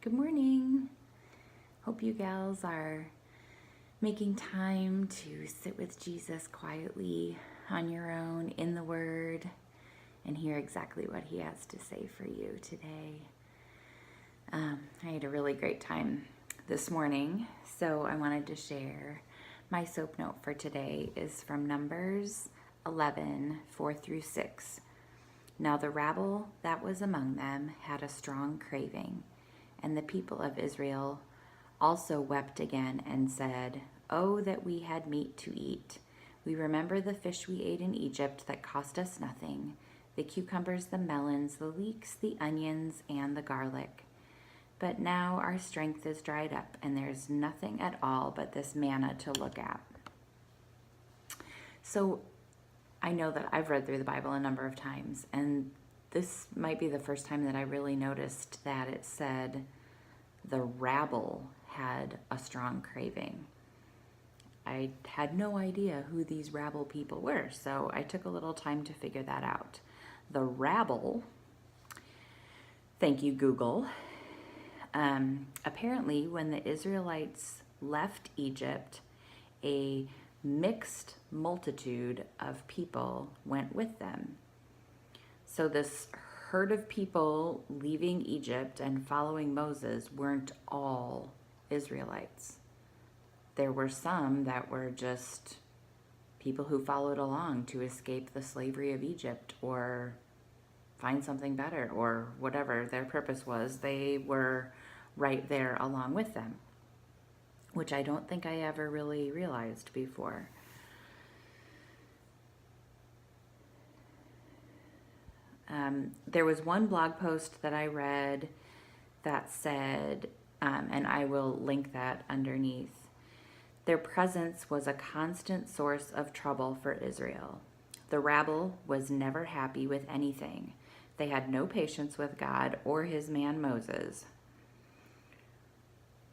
Good morning. Hope you gals are making time to sit with Jesus quietly on your own in the Word and hear exactly what He has to say for you today. I had a really great time this morning, so I wanted to share my soap note for today is from Numbers 11, 4 through 6. Now the rabble that was among them had a strong craving, and the people of Israel also wept again and said, "Oh, that we had meat to eat. We remember the fish we ate in Egypt that cost us nothing, the cucumbers, the melons, the leeks, the onions, and the garlic. But now our strength is dried up, and there's nothing at all but this manna to look at." So I know that I've read through the Bible a number of times, and this might be the first time that I really noticed that it said the rabble had a strong craving. I had no idea who these rabble people were, so I took a little time to figure that out. The rabble, thank you, Google. Apparently, when the Israelites left Egypt, a mixed multitude of people went with them. So this herd of people leaving Egypt and following Moses weren't all Israelites. There were some that were just people who followed along to escape the slavery of Egypt or find something better or whatever their purpose was. They were right there along with them, which I don't think I ever really realized before. There was one blog post that I read that said, and I will link that underneath, their presence was a constant source of trouble for Israel. The rabble was never happy with anything. They had no patience with God or his man Moses.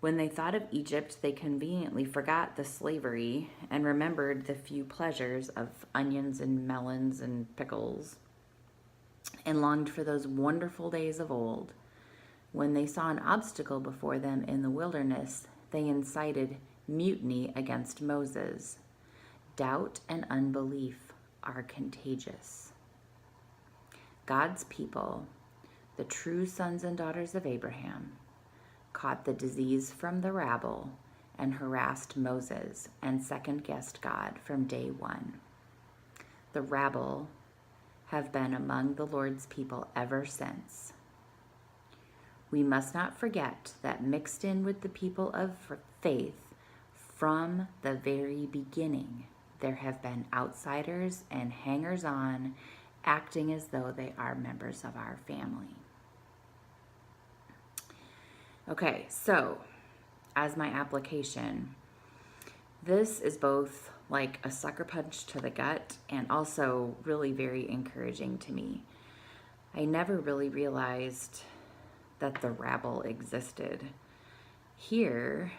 When they thought of Egypt, they conveniently forgot the slavery and remembered the few pleasures of onions and melons and pickles, and longed for those wonderful days of old. When they saw an obstacle before them in the wilderness, they incited mutiny against Moses. Doubt and unbelief are contagious. God's people, the true sons and daughters of Abraham, caught the disease from the rabble and harassed Moses and second-guessed God from day one. The rabble have been among the Lord's people ever since. We must not forget that mixed in with the people of faith from the very beginning, there have been outsiders and hangers-on acting as though they are members of our family. Okay, so as my application, this is both like a sucker punch to the gut and also really very encouraging to me. I never really realized that the rabble existed. Here,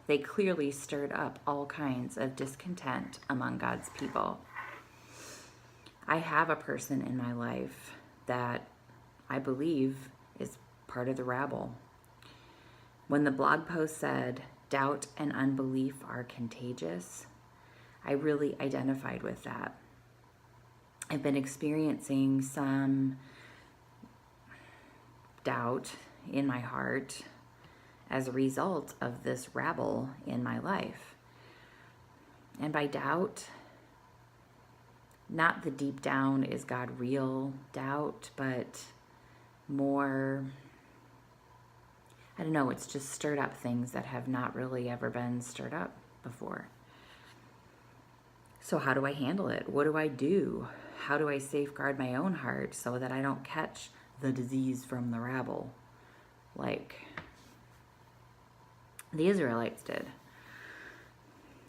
they clearly stirred up all kinds of discontent among God's people. I have a person in my life that I believe is part of the rabble. When the blog post said, "Doubt and unbelief are contagious," I really identified with that. I've been experiencing some doubt in my heart as a result of this rabble in my life. And by doubt, not the deep down, is God real doubt, but more, I don't know, it's just stirred up things that have not really ever been stirred up before. So how do I handle it? What do I do? How do I safeguard my own heart so that I don't catch the disease from the rabble like the Israelites did?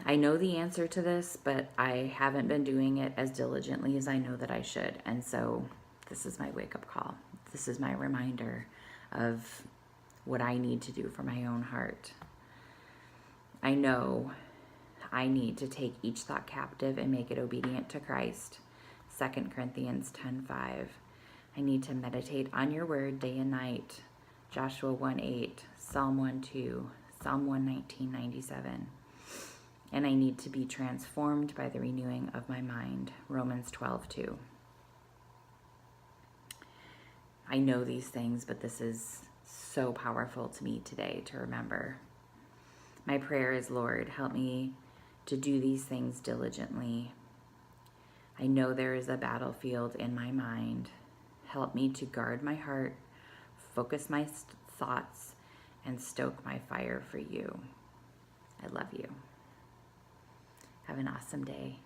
I know the answer to this, but I haven't been doing it as diligently as I know that I should. And so this is my wake-up call. This is my reminder of what I need to do for my own heart. I know I need to take each thought captive and make it obedient to Christ. 2 Corinthians 10:5. I need to meditate on your word day and night. Joshua 1:8, Psalm 1:2, Psalm 119:97. And I need to be transformed by the renewing of my mind, Romans 12:2. I know these things, but this is so powerful to me today to remember. My prayer is, Lord, help me to do these things diligently. I know there is a battlefield in my mind. Help me to guard my heart, focus my thoughts, and stoke my fire for you. I love you. Have an awesome day.